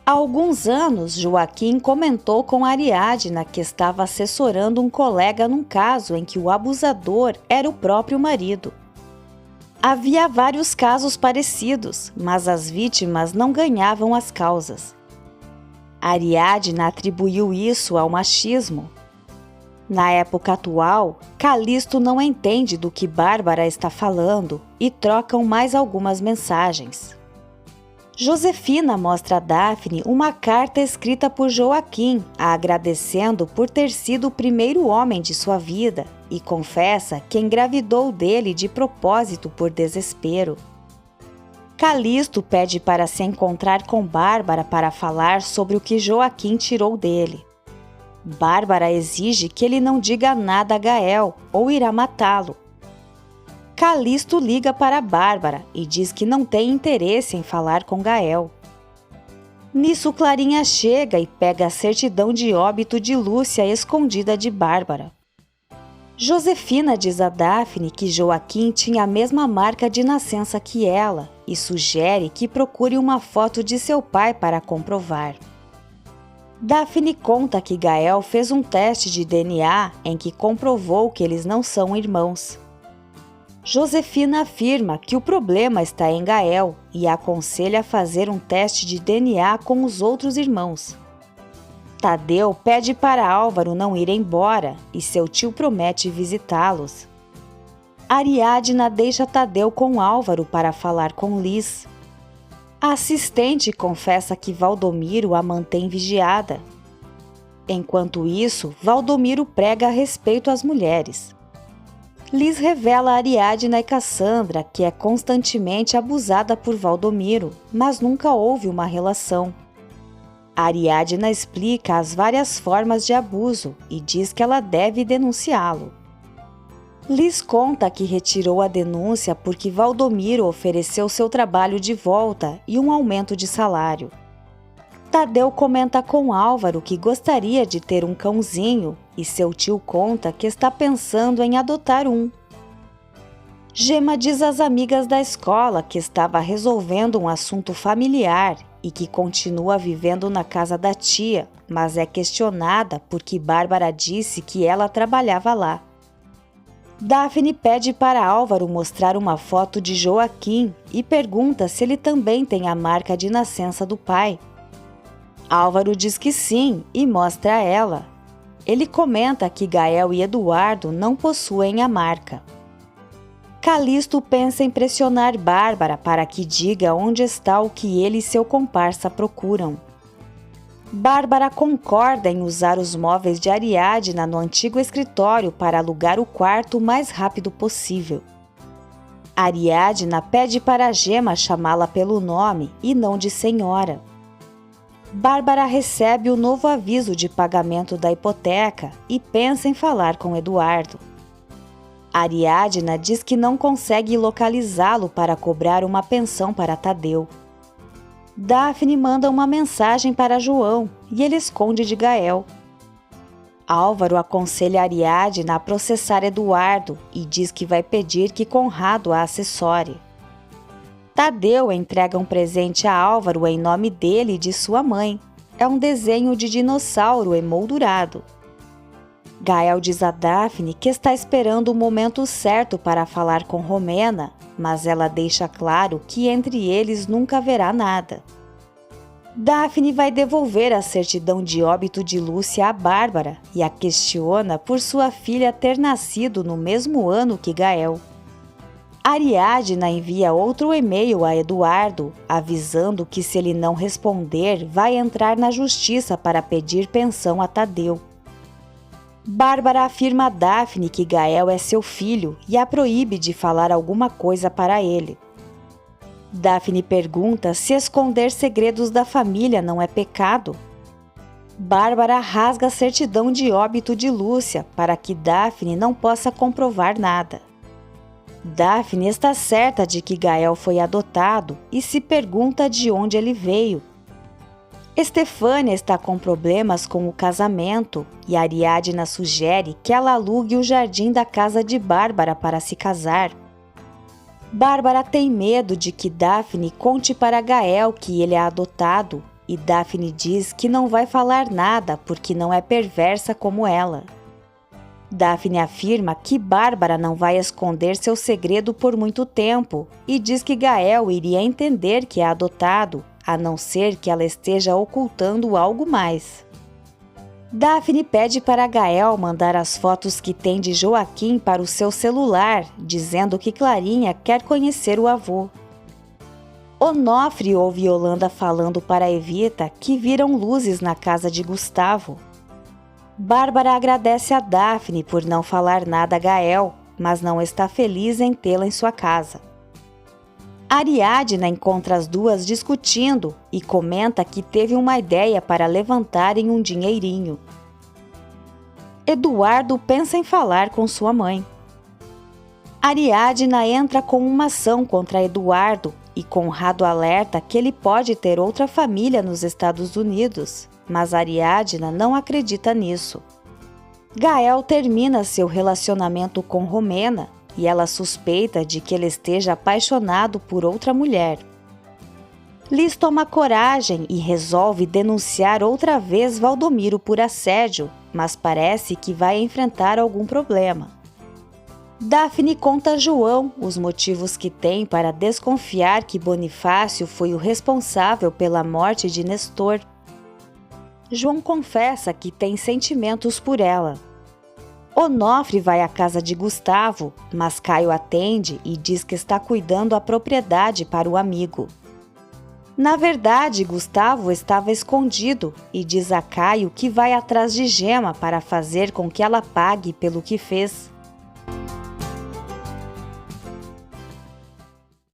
Há alguns anos, Joaquim comentou com Ariadna que estava assessorando um colega num caso em que o abusador era o próprio marido. Havia vários casos parecidos, mas as vítimas não ganhavam as causas. Ariadna atribuiu isso ao machismo. Na época atual, Calixto não entende do que Bárbara está falando e trocam mais algumas mensagens. Josefina mostra a Daphne uma carta escrita por Joaquim, agradecendo por ter sido o primeiro homem de sua vida, e confessa que engravidou dele de propósito por desespero. Calixto pede para se encontrar com Bárbara para falar sobre o que Joaquim tirou dele. Bárbara exige que ele não diga nada a Gael ou irá matá-lo. Calixto liga para Bárbara e diz que não tem interesse em falar com Gael. Nisso, Clarinha chega e pega a certidão de óbito de Lúcia escondida de Bárbara. Josefina diz a Daphne que Joaquim tinha a mesma marca de nascença que ela e sugere que procure uma foto de seu pai para comprovar. Daphne conta que Gael fez um teste de DNA em que comprovou que eles não são irmãos. Josefina afirma que o problema está em Gael e aconselha a fazer um teste de DNA com os outros irmãos. Tadeu pede para Álvaro não ir embora e seu tio promete visitá-los. Ariadna deixa Tadeu com Álvaro para falar com Liz. A assistente confessa que Valdomiro a mantém vigiada. Enquanto isso, Valdomiro prega a respeito às mulheres. Liz revela a Ariadna e Cassandra que é constantemente abusada por Valdomiro, mas nunca houve uma relação. Ariadna explica as várias formas de abuso e diz que ela deve denunciá-lo. Liz conta que retirou a denúncia porque Valdomiro ofereceu seu trabalho de volta e um aumento de salário. Tadeu comenta com Álvaro que gostaria de ter um cãozinho e seu tio conta que está pensando em adotar um. Gema diz às amigas da escola que estava resolvendo um assunto familiar e que continua vivendo na casa da tia, mas é questionada porque Bárbara disse que ela trabalhava lá. Daphne pede para Álvaro mostrar uma foto de Joaquim e pergunta se ele também tem a marca de nascença do pai. Álvaro diz que sim e mostra a ela. Ele comenta que Gael e Eduardo não possuem a marca. Calixto pensa em pressionar Bárbara para que diga onde está o que ele e seu comparsa procuram. Bárbara concorda em usar os móveis de Ariadna no antigo escritório para alugar o quarto o mais rápido possível. Ariadna pede para Gema chamá-la pelo nome e não de senhora. Bárbara recebe o novo aviso de pagamento da hipoteca e pensa em falar com Eduardo. Ariadna diz que não consegue localizá-lo para cobrar uma pensão para Tadeu. Daphne manda uma mensagem para João e ele esconde de Gael. Álvaro aconselha Ariadna a processar Eduardo e diz que vai pedir que Conrado a assessore. Tadeu entrega um presente a Álvaro em nome dele e de sua mãe. É um desenho de dinossauro emoldurado. Gael diz a Daphne que está esperando o momento certo para falar com Romena, mas ela deixa claro que entre eles nunca haverá nada. Daphne vai devolver a certidão de óbito de Lúcia a Bárbara e a questiona por sua filha ter nascido no mesmo ano que Gael. Ariadna envia outro e-mail a Eduardo, avisando que se ele não responder, vai entrar na justiça para pedir pensão a Tadeu. Bárbara afirma a Daphne que Gael é seu filho e a proíbe de falar alguma coisa para ele. Daphne pergunta se esconder segredos da família não é pecado. Bárbara rasga a certidão de óbito de Lúcia para que Daphne não possa comprovar nada. Daphne está certa de que Gael foi adotado e se pergunta de onde ele veio. Estefânia está com problemas com o casamento e Ariadna sugere que ela alugue o jardim da casa de Bárbara para se casar. Bárbara tem medo de que Daphne conte para Gael que ele é adotado e Daphne diz que não vai falar nada porque não é perversa como ela. Daphne afirma que Bárbara não vai esconder seu segredo por muito tempo e diz que Gael iria entender que é adotado, a não ser que ela esteja ocultando algo mais. Daphne pede para Gael mandar as fotos que tem de Joaquim para o seu celular, dizendo que Clarinha quer conhecer o avô. Onofre ouve Yolanda falando para Evita que viram luzes na casa de Gustavo. Bárbara agradece a Daphne por não falar nada a Gael, mas não está feliz em tê-la em sua casa. Ariadna encontra as duas discutindo e comenta que teve uma ideia para levantarem um dinheirinho. Eduardo pensa em falar com sua mãe. Ariadna entra com uma ação contra Eduardo e Conrado alerta que ele pode ter outra família nos Estados Unidos, mas Ariadna não acredita nisso. Gael termina seu relacionamento com Romena e ela suspeita de que ele esteja apaixonado por outra mulher. Liz toma coragem e resolve denunciar outra vez Valdomiro por assédio, mas parece que vai enfrentar algum problema. Daphne conta a João os motivos que tem para desconfiar que Bonifácio foi o responsável pela morte de Nestor. João confessa que tem sentimentos por ela. Onofre vai à casa de Gustavo, mas Caio atende e diz que está cuidando a propriedade para o amigo. Na verdade, Gustavo estava escondido e diz a Caio que vai atrás de Gema para fazer com que ela pague pelo que fez.